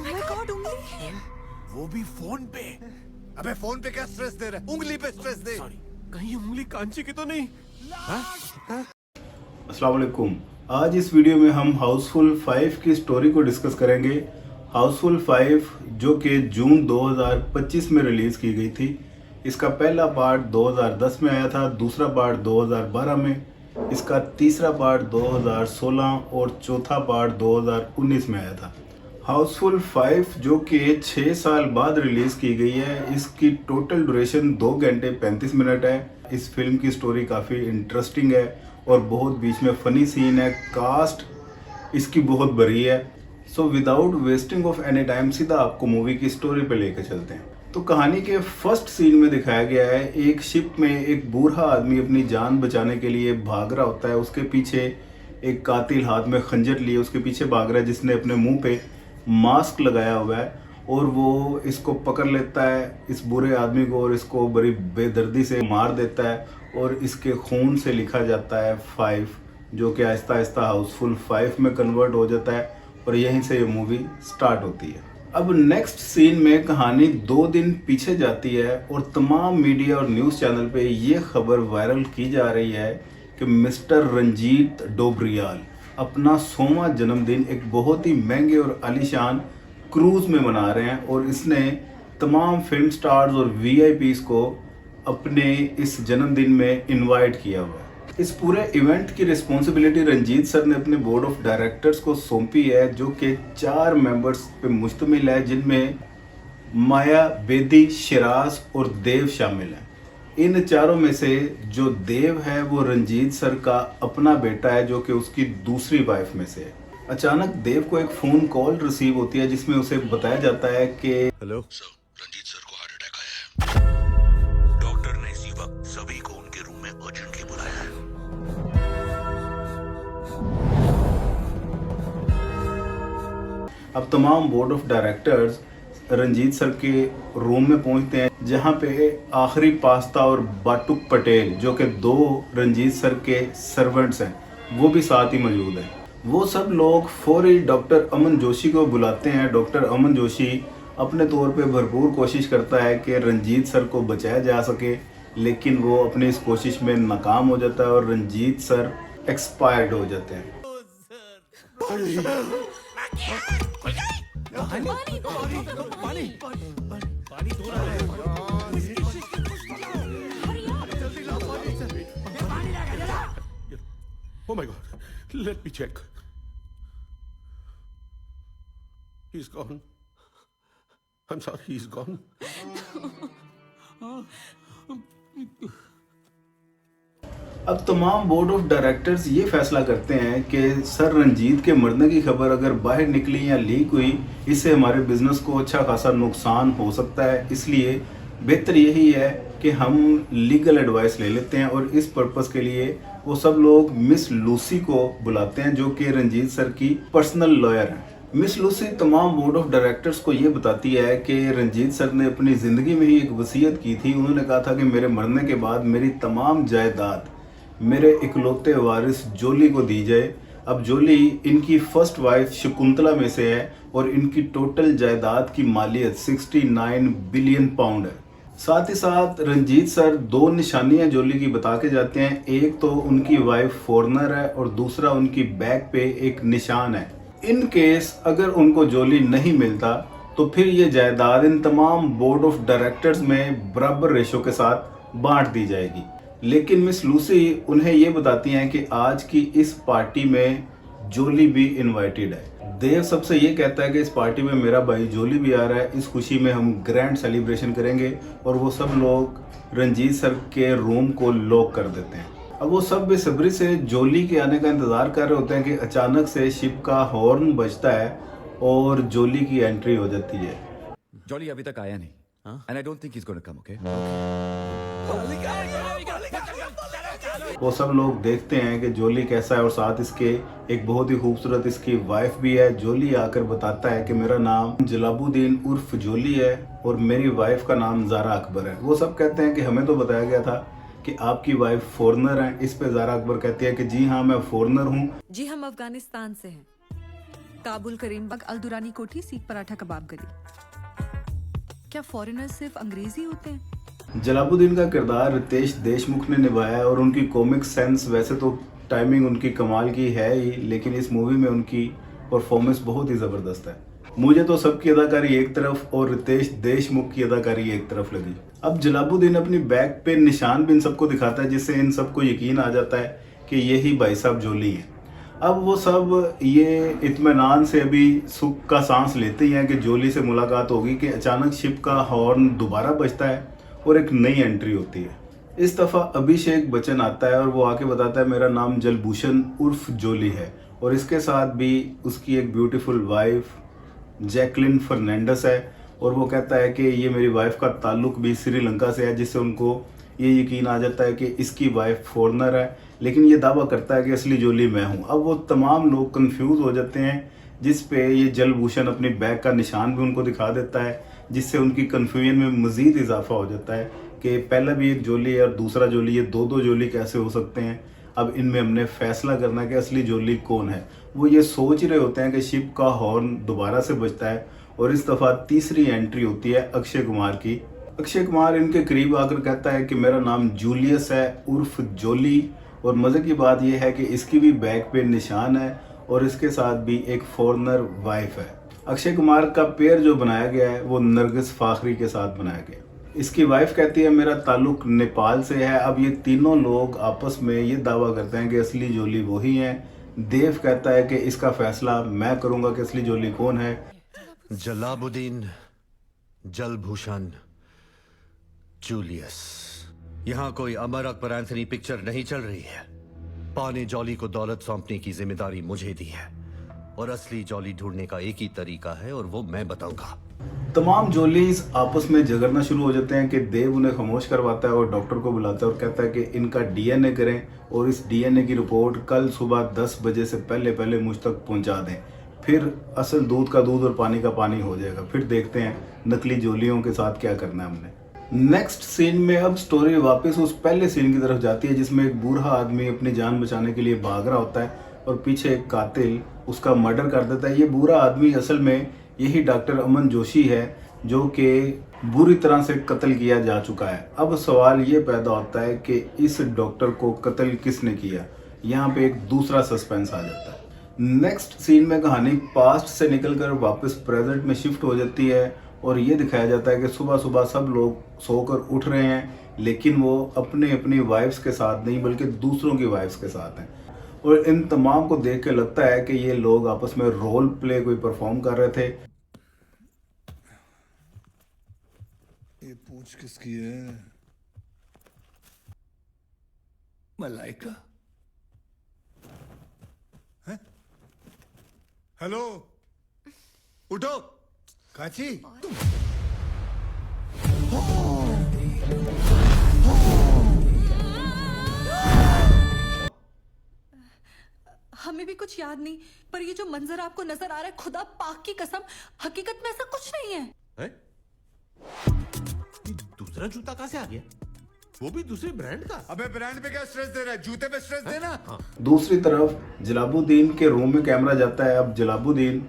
My God, उंगली। वो भी फोन पे। अबे फोन पे क्या स्ट्रेस दे रहा है, उंगली पे स्ट्रेस दे। सॉरी, कहीं उंगली कांची की तो नहीं? अस्सलाम वालेकुम। आज इस वीडियो में हम हाउसफुल 5 की स्टोरी को डिस्कस करेंगे। हाउसफुल 5 जो कि जून 2025 में रिलीज़ की गई थी। इसका पहला पार्ट 2010 में आया था, दूसरा पार्ट 2012 में, इसका तीसरा पार्ट 2016 और चौथा पार्ट 2019 में आया था। हाउसफुल 5 जो कि 6 साल बाद रिलीज़ की गई है, इसकी टोटल ड्यूरेशन 2 घंटे 35 मिनट है। इस फिल्म की स्टोरी काफ़ी इंटरेस्टिंग है और बहुत बीच में फ़नी सीन है। कास्ट इसकी बहुत बड़ी है। So without wasting of any time सीधा आपको मूवी की स्टोरी पे लेकर चलते हैं। तो कहानी के फर्स्ट सीन में दिखाया गया है, एक शिप में एक बूढ़ा आदमी अपनी जान बचाने के लिए भाग रहा होता है। उसके पीछे एक कातिल हाथ में खंजर लिए उसके पीछे भाग रहा है, जिसने अपने मुंह पे मास्क लगाया हुआ है, और वो इसको पकड़ लेता है, इस बुरे आदमी को, और इसको बड़ी बेदर्दी से मार देता है। और इसके खून से लिखा जाता है 5, जो कि आहिस्ता आहिस्ता हाउसफुल 5 में कन्वर्ट हो जाता है, और यहीं से ये मूवी स्टार्ट होती है। अब नेक्स्ट सीन में कहानी 2 दिन पीछे जाती है और तमाम मीडिया और न्यूज़ चैनल पे ये खबर वायरल की जा रही है कि मिस्टर रंजीत डोबरियाल अपना 100वां जन्मदिन एक बहुत ही महंगे और आलीशान क्रूज में मना रहे हैं, और इसने तमाम फिल्म स्टार्स और वीआईपीज को अपने इस जन्मदिन में इनवाइट किया हुआ है। इस पूरे इवेंट की रिस्पॉन्सिबिलिटी रंजीत सर ने अपने बोर्ड ऑफ डायरेक्टर्स को सौंपी है, जो कि 4 मेंबर्स पे मुश्तमिल है, जिनमें माया, बेदी, शिराज और देव शामिल हैं। इन चारों में से जो देव है वो रंजीत सर का अपना बेटा है, जो कि उसकी दूसरी वाइफ में से है। अचानक देव को एक फ़ोन कॉल रिसीव होती है, जिसमें उसे बताया जाता है कि हेलो सर, रंजीत सर को हार्ट अटैक आया है। डॉक्टर ने इसी वक्त सभी को उनके रूम में अर्जेंटली बुलाया है। अब तमाम board of directors Ranjit sir के रूम में पहुंचते हैं, जहां पे आखिरी पास्ता और बाटुक पटेल, जो कि 2 रंजीत सर के सर्वेंट्स हैं, वो भी साथ ही मौजूद हैं। वो सब लोग फौरी डॉक्टर अमन जोशी को बुलाते हैं। डॉक्टर अमन जोशी अपने तौर पे भरपूर कोशिश करता है कि रंजीत सर को बचाया जा सके, लेकिन वो अपनी इस कोशिश में नाकाम हो जाता है और रंजीत सर एक्सपायर्ड हो जाते हैं। Oh my God, let me check. He's gone. I'm sorry, he's gone. अब तमाम बोर्ड ऑफ डायरेक्टर्स ये फैसला करते हैं कि सर रंजीत के मरने की खबर अगर बाहर निकली या लीक हुई, इससे हमारे बिजनेस को अच्छा खासा नुकसान हो सकता है। इसलिए बेहतर यही है कि हम लीगल एडवाइस ले लेते हैं, और इस पर्पस के लिए वो सब लोग मिस लूसी को बुलाते हैं, जो कि रंजीत सर की पर्सनल लॉयर हैं। मिस लूसी तमाम बोर्ड ऑफ डायरेक्टर्स को ये बताती है कि रंजीत सर ने अपनी ज़िंदगी में ही एक वसीयत की थी। उन्होंने कहा था कि मेरे मरने के बाद मेरी तमाम जायदाद मेरे इकलौते वारिस जोली को दी जाए। अब जोली इनकी फर्स्ट वाइफ शकुंतला में से है, और इनकी टोटल जायदाद की मालियत 69 बिलियन पाउंड है। साथ ही साथ रंजीत सर 2 निशानियां जोली की बता के जाते हैं। एक तो उनकी वाइफ फॉरेनर है, और दूसरा उनकी बैक पे एक निशान है। इन केस अगर उनको जोली नहीं मिलता तो फिर ये जायदाद इन तमाम बोर्ड ऑफ डायरेक्टर्स में बराबर रेशो के साथ बांट दी जाएगी। लेकिन मिस लूसी उन्हें ये बताती हैं कि आज की इस पार्टी में जोली भी इनवाइटेड है। देव सबसे ये कहता है कि इस पार्टी में मेरा भाई जोली भी आ रहा है, इस खुशी में हम ग्रैंड सेलिब्रेशन करेंगे, और वो सब लोग रंजीत सर के रूम को लॉक कर देते हैं। अब वो सब बेसब्री से जोली के आने का इंतज़ार कर रहे होते हैं कि अचानक से शिप का हॉर्न बजता है और जोली की एंट्री हो जाती है। जॉली अभी तक आया नहीं, and I don't think he is gonna come, okay? वो सब लोग देखते हैं कि जोली कैसा है, और साथ इसके एक बहुत ही खूबसूरत इसकी वाइफ भी है। जोली आकर बताता है कि मेरा नाम जलाबुद्दीन उर्फ जोली है, और मेरी वाइफ का नाम ज़ारा अकबर है। वो सब कहते हैं कि हमें तो बताया गया था कि आपकी वाइफ फॉरेनर है। इस पे ज़ारा अकबर कहती है कि जी हाँ, मैं फॉरेनर हूँ। जी हम अफगानिस्तान से हैं। काबुल करीमबाग अल्दुरानी कोठी सीख पराठा कबाब गली। क्या फॉरेनर्स सिर्फ अंग्रेजी होते हैं? जलालुद्दीन का किरदार रितेश देशमुख ने निभाया है और उनकी कॉमिक सेंस वैसे तो टाइमिंग उनकी कमाल की है ही, लेकिन इस मूवी में उनकी परफॉर्मेंस बहुत ही ज़बरदस्त है। मुझे तो सबकी अदाकारी एक तरफ और रितेश देशमुख की अदाकारी एक तरफ लगी। अब जलालुद्दीन अपनी बैक पे निशान भी इन सबको दिखाता है, जिससे इन सबको यकीन आ जाता है कि यही भाई साहब जोली हैं। अब वो सब ये इत्मीनान से अभी सुख का सांस लेते ही हैं कि जोली से मुलाकात होगी कि अचानक शिप का हॉर्न दोबारा बजता है और एक नई एंट्री होती है। इस दफ़ा अभिषेक बच्चन आता है और वो आके बताता है मेरा नाम जलभूषण उर्फ जोली है, और इसके साथ भी उसकी एक ब्यूटीफुल वाइफ जैकलिन फर्नांडिस है। और वो कहता है कि ये मेरी वाइफ का ताल्लुक भी श्रीलंका से है, जिससे उनको ये यकीन आ जाता है कि इसकी वाइफ फॉरेनर है, लेकिन ये दावा करता है कि असली जोली मैं हूँ। अब वो तमाम लोग कंफ्यूज हो जाते हैं, जिस पे ये जलभूषण अपनी बैग का निशान भी उनको दिखा देता है, जिससे उनकी कन्फ्यूजन में मज़ीद इजाफा हो जाता है कि पहला भी एक जोली है और दूसरा जोली, ये दो जोली कैसे हो सकते हैं। अब इनमें हमने फैसला करना है कि असली जोली कौन है। वो ये सोच रहे होते हैं कि शिप का हॉर्न दोबारा से बजता है और इस दफ़ा तीसरी एंट्री होती है अक्षय कुमार की। अक्षय कुमार इनके करीब आकर कहता है कि मेरा नाम जूलियस है उर्फ जोली, और मज़े की बात यह है कि इसकी भी बैक पे निशान है और इसके साथ भी एक फॉरेनर वाइफ है। अक्षय कुमार का पेयर जो बनाया गया है वो नरगिस फाखरी के साथ बनाया गया। इसकी वाइफ कहती है मेरा ताल्लुक नेपाल से है। अब ये तीनों लोग आपस में ये दावा करते हैं कि असली जोली वही हैं। देव कहता है कि इसका फैसला मैं करूंगा कि असली जोली कौन है। जलालुद्दीन, जलभूषण, जूलियस। यहाँ कोई अमर अकबर एंथनी पिक्चर नहीं चल रही है। पाने जॉली को दौलत सौंपने की जिम्मेदारी मुझे दी है और असली जॉली ढूंढने का एक ही तरीका है और वो मैं बताऊंगा। तमाम जोलीज आपस में झगड़ना शुरू हो जाते हैं कि देव उन्हें खामोश करवाता है और डॉक्टर को बुलाता है और कहता है कि इनका डीएनए करें और इस डीएनए की रिपोर्ट कल सुबह 10 बजे से पहले मुझ तक पहुंचा दें। फिर असल दूध का दूध और पानी का पानी हो जाएगा। फिर देखते हैं नकली जोलियों के साथ क्या करना है हमने। नेक्स्ट सीन में अब स्टोरी वापस उस पहले सीन की तरफ जाती है, जिसमें एक बूढ़ा आदमी अपनी जान बचाने के लिए भाग रहा होता है और पीछे एक कातिल उसका मर्डर कर देता है। ये बुरा आदमी असल में यही डॉक्टर अमन जोशी है, जो कि बुरी तरह से कत्ल किया जा चुका है। अब सवाल ये पैदा होता है कि इस डॉक्टर को कत्ल किसने किया। यहाँ पे एक दूसरा सस्पेंस आ जाता है। नेक्स्ट सीन में कहानी पास्ट से निकलकर वापस प्रेजेंट में शिफ्ट हो जाती है और ये दिखाया जाता है कि सुबह सुबह सब लोग सोकर उठ रहे हैं, लेकिन वो अपनी वाइफ्स के साथ नहीं बल्कि दूसरों की वाइफ्स के साथ हैं। और इन तमाम को देख के लगता है कि ये लोग आपस में रोल प्ले कोई परफॉर्म कर रहे थे। ये पूछ किसकी है? मलाइका? हैं? हेलो, उठो। काची? हमें भी कुछ याद नहीं, पर ये जो मंजर आपको नजर आ रहा है, खुदा पाक की कसम, हकीकत में ऐसा कुछ नहीं है। है? ये दूसरा जूता कहाँ से आ गया? वो भी दूसरे ब्रांड का? अबे ब्रांड पे क्या स्ट्रेस दे रहा है? जूते पे स्ट्रेस देना। दूसरी तरफ जलालुद्दीन के रूम में कैमरा जाता है। अब जलालुद्दीन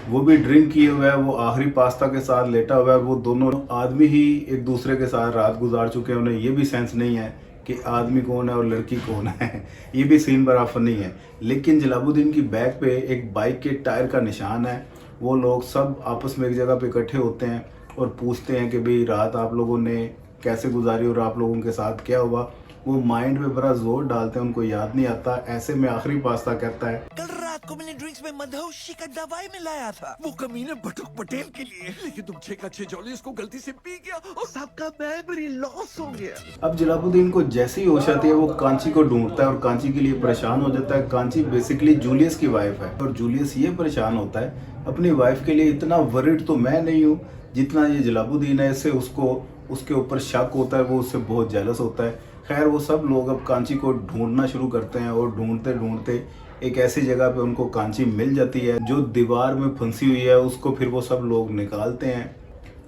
वो भी ड्रिंक किए हुआ है, वो आखिरी पास्ता के साथ लेटा हुआ है। वो दोनों आदमी ही एक दूसरे के साथ रात गुजार चुके हैं। उन्हें ये भी सेंस नहीं है कि आदमी कौन है और लड़की कौन है। ये भी सीन बड़ा फनी है। लेकिन जलालुद्दीन की बैग पे एक बाइक के टायर का निशान है। वो लोग सब आपस में एक जगह पे इकट्ठे होते हैं और पूछते हैं कि भाई रात आप लोगों ने कैसे गुजारी और आप लोगों के साथ क्या हुआ। वो माइंड पे बड़ा जोर डालते हैं, उनको याद नहीं आता। ऐसे में आखिरी पास्ता कहता है कल रात को मैंने ड्रिंक्स में मदहोशी का दवाई मिलाया था, वो कमीने बटुक पटेल के लिए, लेकिन तुम 6 का 6 जॉली उसको गलती से पी गया और सबका मेमोरी लॉस हो गया। अब जलालुद्दीन को जैसे ही होश आती है वो कांची को ढूंढता है और कांची के लिए परेशान हो जाता है। कांची बेसिकली जूलियस की वाइफ है और जूलियस ये परेशान होता है अपनी वाइफ के लिए। इतना वरिड तो मैं नहीं हूँ जितना ये जलालुद्दीन है। इससे उसको उसके ऊपर शक होता है, वो उससे बहुत जेलस होता है। खैर वो सब लोग अब कांची को ढूंढना शुरू करते हैं और ढूंढते ढूंढते एक ऐसी जगह पे उनको कांची मिल जाती है जो दीवार में फंसी हुई है। उसको फिर वो सब लोग निकालते हैं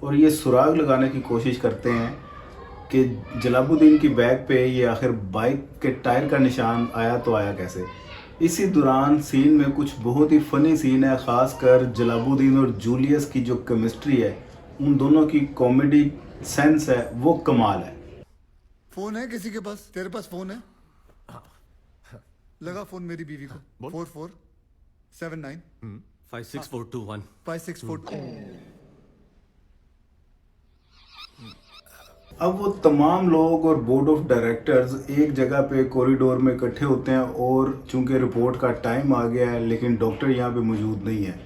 और ये सुराग लगाने की कोशिश करते हैं कि जलालुद्दीन की बैग पे ये आखिर बाइक के टायर का निशान आया तो आया कैसे। इसी दौरान सीन में कुछ बहुत ही फनी सीन है, खासकर जलालुद्दीन और जूलियस की जो केमिस्ट्री है, उन दोनों की कॉमेडी सेंस है वो कमाल है। फोन है किसी के पास? तेरे पास फोन है? लगा फोन मेरी बीवी को। 4479 56421 5642। अब वो तमाम लोग और बोर्ड ऑफ डायरेक्टर्स एक जगह पे कॉरिडोर में इकट्ठे होते हैं और चूंकि रिपोर्ट का टाइम आ गया है लेकिन डॉक्टर यहाँ पे मौजूद नहीं है।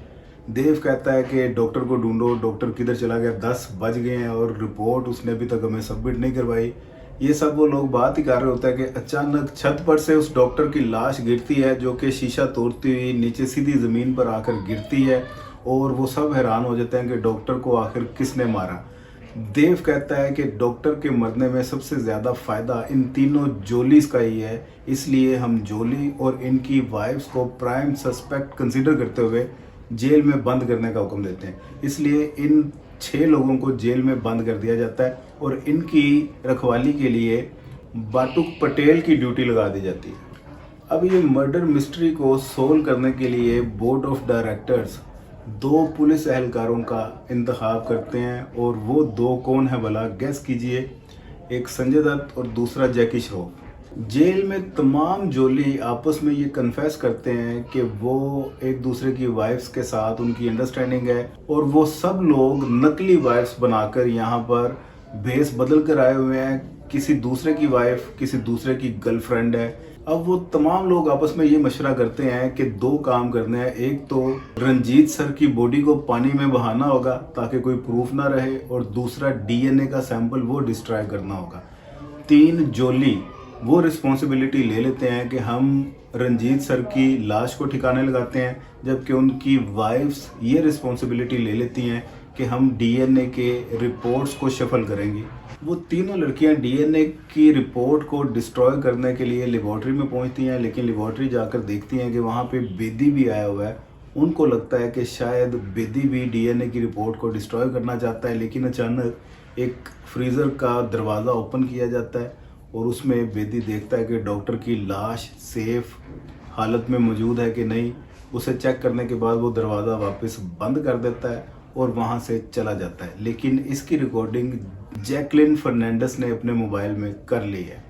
देव कहता है कि डॉक्टर को ढूंढो, डॉक्टर किधर चला गया, 10 बज गए हैं और रिपोर्ट उसने अभी तक हमें सबमिट नहीं करवाई। ये सब वो लोग बात ही कर रहे होता है कि अचानक छत पर से उस डॉक्टर की लाश गिरती है, जो कि शीशा तोड़ती हुई नीचे सीधी ज़मीन पर आकर गिरती है और वो सब हैरान हो जाते हैं कि डॉक्टर को आखिर किसने मारा। देव कहता है कि डॉक्टर के मरने में सबसे ज़्यादा फ़ायदा इन तीनों जोलीज का ही है, इसलिए हम जोली और इनकी वाइफ्स को प्राइम सस्पेक्ट कंसीडर करते हुए जेल में बंद करने का हुक्म देते हैं। इसलिए इन 6 लोगों को जेल में बंद कर दिया जाता है और इनकी रखवाली के लिए बाटुक पटेल की ड्यूटी लगा दी जाती है। अब ये मर्डर मिस्ट्री को सोल्व करने के लिए बोर्ड ऑफ डायरेक्टर्स 2 पुलिस एहलकारों का इंतखाब करते हैं और वो 2 कौन है भला, गेस कीजिए। एक संजय दत्त और दूसरा जैकी श्रॉफ। जेल में तमाम जोली आपस में ये कन्फेस करते हैं कि वो एक दूसरे की वाइफ्स के साथ उनकी अंडरस्टैंडिंग है और वो सब लोग नकली वाइफ्स बनाकर यहाँ पर भेस बदल कर आए हुए हैं। किसी दूसरे की वाइफ किसी दूसरे की गर्लफ्रेंड है। अब वो तमाम लोग आपस में ये मशवरा करते हैं कि 2 काम करने हैं। एक तो रंजीत सर की बॉडी को पानी में बहाना होगा ताकि कोई प्रूफ ना रहे, और दूसरा डीएनए का सैंपल वो डिस्ट्रॉय करना होगा। 3 जोली वो रिस्पॉन्सिबिलिटी ले लेते हैं कि हम रंजीत सर की लाश को ठिकाने लगाते हैं, जबकि उनकी वाइफ्स ये रिस्पॉन्सिबिलिटी ले लेती हैं कि हम डीएनए के रिपोर्ट्स को शफल करेंगी। वो तीनों लड़कियां डीएनए की रिपोर्ट को डिस्ट्रॉय करने के लिए लेबॉर्ट्री में पहुंचती हैं, लेकिन लेबॉर्ट्री जाकर देखती हैं कि वहाँ पे बेदी भी आया हुआ है। उनको लगता है कि शायद बेदी भी डीएनए की रिपोर्ट को डिस्ट्रॉय करना चाहता है, लेकिन अचानक एक फ्रीज़र का दरवाज़ा ओपन किया जाता है और उसमें बेदी देखता है कि डॉक्टर की लाश सेफ हालत में मौजूद है कि नहीं। उसे चेक करने के बाद वो दरवाज़ा वापस बंद कर देता है और वहाँ से चला जाता है। लेकिन इसकी रिकॉर्डिंग जैकलिन फर्नांडिस ने अपने मोबाइल में कर ली है।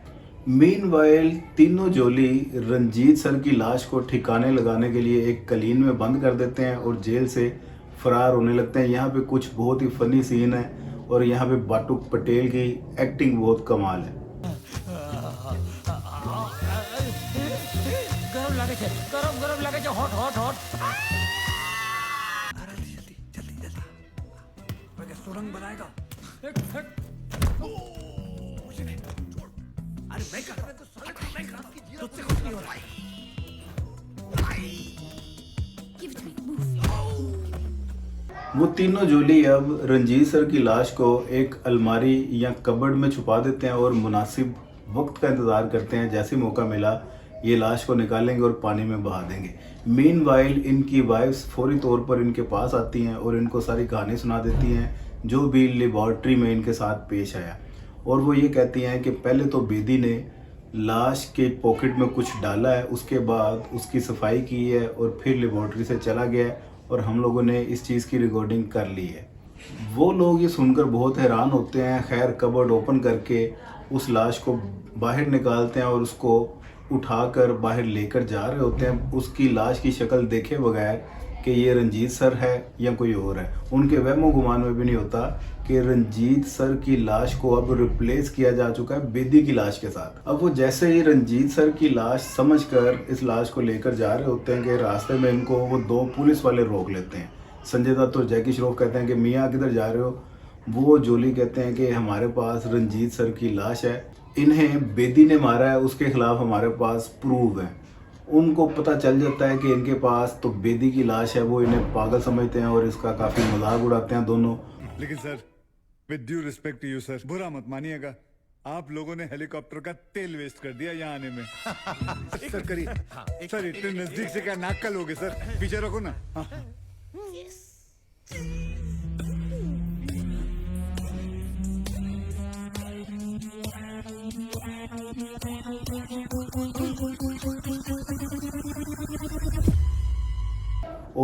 मीनवाइल तीनों जोली रंजीत सर की लाश को ठिकाने लगाने के लिए एक कलीन में बंद कर देते हैं और जेल से फरार होने लगते हैं। यहाँ पे कुछ बहुत ही फनी सीन है और यहाँ पे बाटुक पटेल की एक्टिंग बहुत कमाल है। गरम लगे छे, गरम लगे छे, हॉट जल्दी मैं सुरंग बनाएगा। अरे मैं कर रहा हूं, तुझसे कुछ नहीं हो रहा। वो तीनों जोली अब रंजीत सर की लाश को एक अलमारी या कबर्ड में छुपा देते हैं और मुनासिब वक्त का इंतज़ार करते हैं। जैसे मौका मिला ये लाश को निकालेंगे और पानी में बहा देंगे। मीनवाइल इनकी वाइफ्स फौरी तौर पर इनके पास आती हैं और इनको सारी कहानी सुना देती हैं जो भी लेबॉर्ट्री में इनके साथ पेश आया। और वो ये कहती हैं कि पहले तो बेदी ने लाश के पॉकेट में कुछ डाला है, उसके बाद उसकी सफाई की है और फिर लेबॉर्ट्री से चला गया है और हम लोगों ने इस चीज़ की रिकॉर्डिंग कर ली है। वो लोग ये सुनकर बहुत हैरान होते हैं। खैर कबर्ड ओपन करके उस लाश को बाहर निकालते हैं और उसको उठाकर बाहर लेकर जा रहे होते हैं, उसकी लाश की शक्ल देखे बगैर कि ये रंजीत सर है या कोई और है। उनके वहमो गुमान में भी नहीं होता कि रंजीत सर की लाश को अब रिप्लेस किया जा चुका है बेदी की लाश के साथ। अब वो जैसे ही रंजीत सर की लाश समझकर इस लाश को लेकर जा रहे होते हैं कि रास्ते में इनको वो 2 पुलिस वाले रोक लेते हैं। संजय दत्त और जैकी श्रॉफ कहते हैं कि मियाँ किधर जा रहे हो। वो जोली कहते हैं कि हमारे पास रंजीत सर की लाश है, इन्हें बेदी ने मारा है, उसके खिलाफ हमारे पास प्रूफ है। उनको पता चल जाता है कि इनके पास तो बेदी की लाश है। वो इन्हें पागल समझते हैं और इसका काफ़ी मजाक उड़ाते हैं दोनों। लेकिन sir, with due respect to you sir, बुरा मत मानिएगा, आप लोगों ने हेलीकॉप्टर का तेल वेस्ट कर दिया यहाँ आने में। सर करिए सर, इतने नजदीक से क्या नाक कल होगे सर, पीछे रखो ना। हाँ।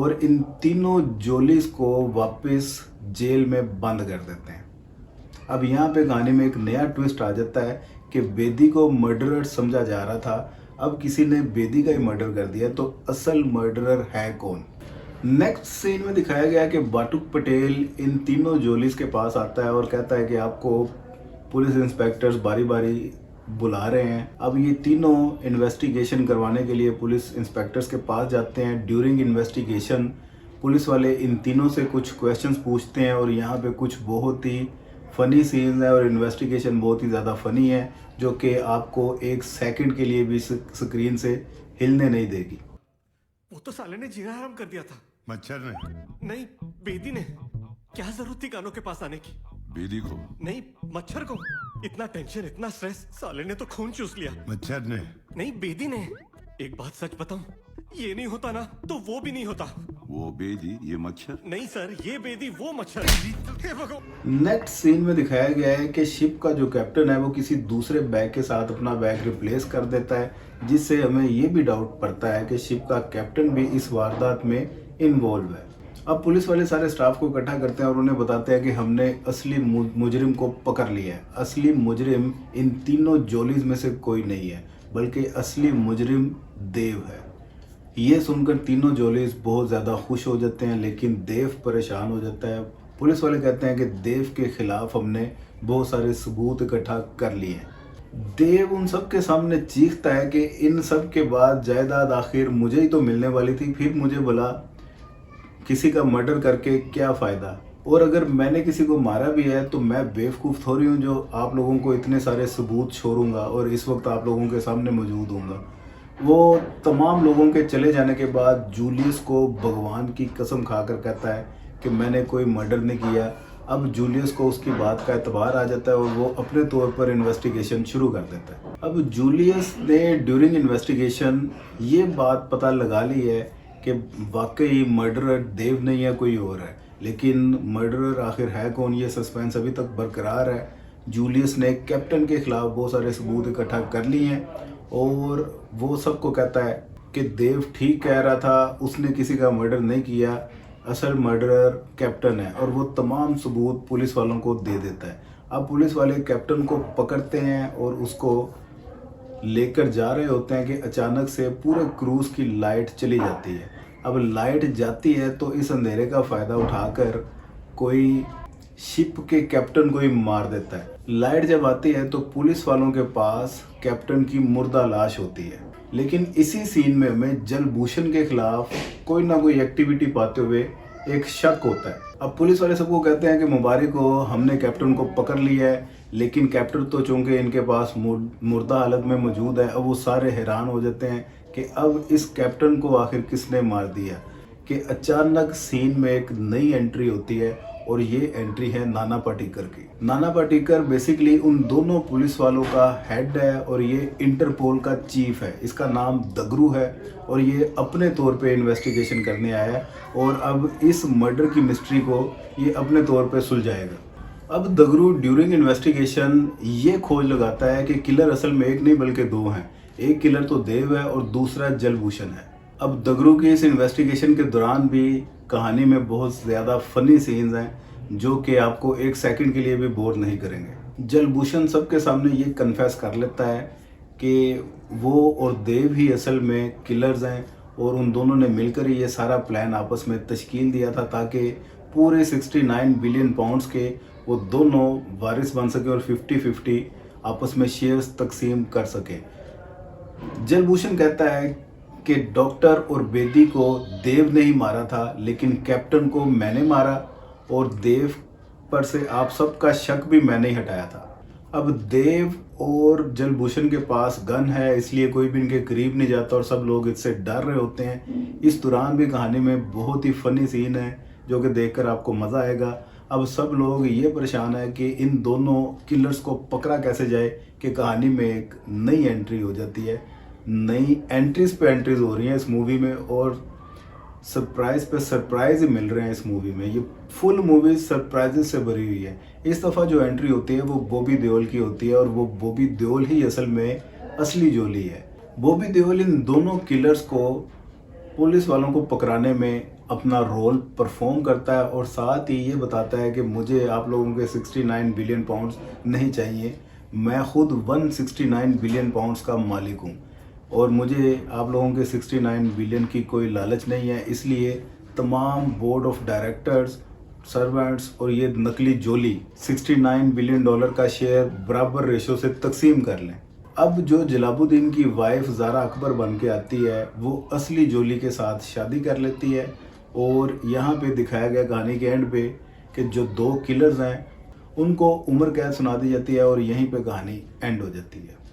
और इन तीनों जोलीस को वापस जेल में बंद कर देते हैं। अब यहाँ पे कहानी में एक नया ट्विस्ट आ जाता है कि बेदी को मर्डरर समझा जा रहा था, अब किसी ने बेदी का ही मर्डर कर दिया, तो असल मर्डरर है कौन। नेक्स्ट सीन में दिखाया गया है कि बाटुक पटेल इन तीनों जोलीस के पास आता है और कहता है कि आपको पुलिस इंस्पेक्टर्स बारी बारी बुला रहे हैं। अब ये तीनों इन्वेस्टिगेशन करवाने के लिए पुलिस इंस्पेक्टर्स के पास जाते हैं। ड्यूरिंग इन्वेस्टिगेशन पुलिस वाले इन तीनों से कुछ क्वेश्चंस पूछते हैं और यहाँ पे कुछ बहुत ही फनी सीन्स है और इन्वेस्टिगेशन बहुत ही ज़्यादा फनी है, जो कि आपको एक सेकंड के लिए भी स्क्रीन से हिलने नहीं देगी। वो तो साले ने जीना हराम कर दिया था। मच्छर ने? नहीं, बेदी ने। क्या जरूरत थी कानों के पास आने की? बेदी को? नहीं, मच्छर को। इतना टेंशन, इतना स्ट्रेस, साले ने तो खून चूस लिया। मच्छर ने? नहीं, बेदी ने। एक बात सच बताऊं, ये नहीं होता ना तो वो भी नहीं होता। वो बेदी, ये मच्छर? नहीं सर, ये बेदी, वो मच्छर। हे भगवान। नेक्स्ट सीन में दिखाया गया है कि शिप का जो कैप्टन है वो किसी दूसरे बैग के साथ अपना बैग रिप्लेस कर देता है, जिससे हमें ये भी डाउट पड़ता है कि शिप का कैप्टन भी इस वारदात में इन्वॉल्व है। अब पुलिस वाले सारे स्टाफ को इकट्ठा करते हैं और उन्हें बताते हैं कि हमने असली मुजरिम को पकड़ लिया है। असली मुजरिम इन तीनों जोलीज में से कोई नहीं है, बल्कि असली मुजरिम देव है। ये सुनकर तीनों जोलीज बहुत ज़्यादा खुश हो जाते हैं, लेकिन देव परेशान हो जाता है। पुलिस वाले कहते हैं कि देव के खिलाफ हमने बहुत सारे सबूत इकट्ठा कर लिए हैं। देव उन सब के सामने चीखता है कि इन सब के बाद जायदाद आखिर मुझे ही तो मिलने वाली थी, फिर मुझे भला किसी का मर्डर करके क्या फ़ायदा। और अगर मैंने किसी को मारा भी है तो मैं बेवकूफ़ थोड़ी हूँ जो आप लोगों को इतने सारे सबूत छोड़ूंगा और इस वक्त आप लोगों के सामने मौजूद हूँगा। वो तमाम लोगों के चले जाने के बाद जूलियस को भगवान की कसम खाकर कहता है कि मैंने कोई मर्डर नहीं किया। अब जूलियस को उसकी बात का एतबार आ जाता है और वो अपने तौर पर इन्वेस्टिगेशन शुरू कर देता है। अब जूलियस ने ड्यूरिंग इन्वेस्टिगेशन ये बात पता लगा ली है कि वाकई मर्डरर देव नहीं है, कोई और है, लेकिन मर्डरर आखिर है कौन, ये सस्पेंस अभी तक बरकरार है। जूलियस ने कैप्टन के खिलाफ बहुत सारे सबूत इकट्ठा कर लिए हैं और वो सबको कहता है कि देव ठीक कह रहा था, उसने किसी का मर्डर नहीं किया, असल मर्डरर कैप्टन है, और वो तमाम सबूत पुलिस वालों को दे देता है। अब पुलिस वाले कैप्टन को पकड़ते हैं और उसको लेकर जा रहे होते हैं कि अचानक से पूरे क्रूज की लाइट चली जाती है। अब लाइट जाती है तो इस अंधेरे का फ़ायदा उठाकर कोई शिप के कैप्टन को ही मार देता है। लाइट जब आती है तो पुलिस वालों के पास कैप्टन की मुर्दा लाश होती है, लेकिन इसी सीन में हमें जलभूषण के खिलाफ कोई ना कोई एक्टिविटी पाते हुए एक शक होता है। अब पुलिस वाले सबको कहते हैं कि मुबारक हो, हमने कैप्टन को पकड़ लिया है, लेकिन कैप्टन तो चूंकि इनके पास मुर्दा हालत में मौजूद है। अब वो सारे हैरान हो जाते हैं कि अब इस कैप्टन को आखिर किसने मार दिया। कि अचानक सीन में एक नई एंट्री होती है और ये एंट्री है नाना पाटेकर की। नाना पाटेकर बेसिकली उन दोनों पुलिस वालों का हेड है और ये इंटरपोल का चीफ है। इसका नाम दगरू है और ये अपने तौर पे इन्वेस्टिगेशन करने आया है और अब इस मर्डर की मिस्ट्री को ये अपने तौर पे सुलझाएगा। अब दगरू ड्यूरिंग इन्वेस्टिगेशन ये खोज लगाता है कि किलर असल में एक नहीं बल्कि दो हैं। एक किलर तो देव है और दूसरा जलभूषण है। अब दगरू की इस इन्वेस्टिगेशन के दौरान भी कहानी में बहुत ज़्यादा फनी सीन्स हैं जो कि आपको एक सेकंड के लिए भी बोर नहीं करेंगे। जलभूषण सबके सामने ये कन्फेस कर लेता है कि वो और देव ही असल में किलर्स हैं और उन दोनों ने मिलकर ही ये सारा प्लान आपस में तश्कील दिया था ताकि पूरे 69 बिलियन पाउंड्स के वो दोनों वारिस बन सके और 50-50 आपस में शेयर्स तकसीम कर सके। जलभूषण कहता है कि डॉक्टर और बेदी को देव ने ही मारा था, लेकिन कैप्टन को मैंने मारा और देव पर से आप सबका शक भी मैंने ही हटाया था। अब देव और जलभूषण के पास गन है, इसलिए कोई भी इनके करीब नहीं जाता और सब लोग इससे डर रहे होते हैं। इस दौरान भी कहानी में बहुत ही फनी सीन है जो कि देखकर आपको मज़ा आएगा। अब सब लोग ये परेशान है कि इन दोनों किलर्स को पकड़ा कैसे जाए कि कहानी में एक नई एंट्री हो जाती है। नई एंट्रीज पे एंट्रीज हो रही हैं इस मूवी में और सरप्राइज पे सरप्राइज ही मिल रहे हैं इस मूवी में। ये फुल मूवी सरप्राइजेस से भरी हुई है। इस दफ़ा जो एंट्री होती है वो बॉबी देओल की होती है और वो बॉबी देओल ही असल में असली जोली है। बॉबी देओल इन दोनों किलर्स को पुलिस वालों को पकड़ाने में अपना रोल परफॉर्म करता है और साथ ही ये बताता है कि मुझे आप लोगों के 69 बिलियन पाउंड्स नहीं चाहिए, मैं खुद 169 बिलियन पाउंड्स का मालिक हूँ और मुझे आप लोगों के 69 बिलियन की कोई लालच नहीं है, इसलिए तमाम बोर्ड ऑफ डायरेक्टर्स, सर्वेंट्स और ये नकली जोली 69 बिलियन डॉलर का शेयर बराबर रेशो से तकसीम कर लें। अब जो जलालुद्दीन की वाइफ ज़ारा अकबर बन के आती है वो असली जोली के साथ शादी कर लेती है और यहाँ पे दिखाया गया कहानी के एंड पे कि जो 2 किलर्स हैं उनको उम्र कैद सुना दी जाती है और यहीं पे कहानी एंड हो जाती है।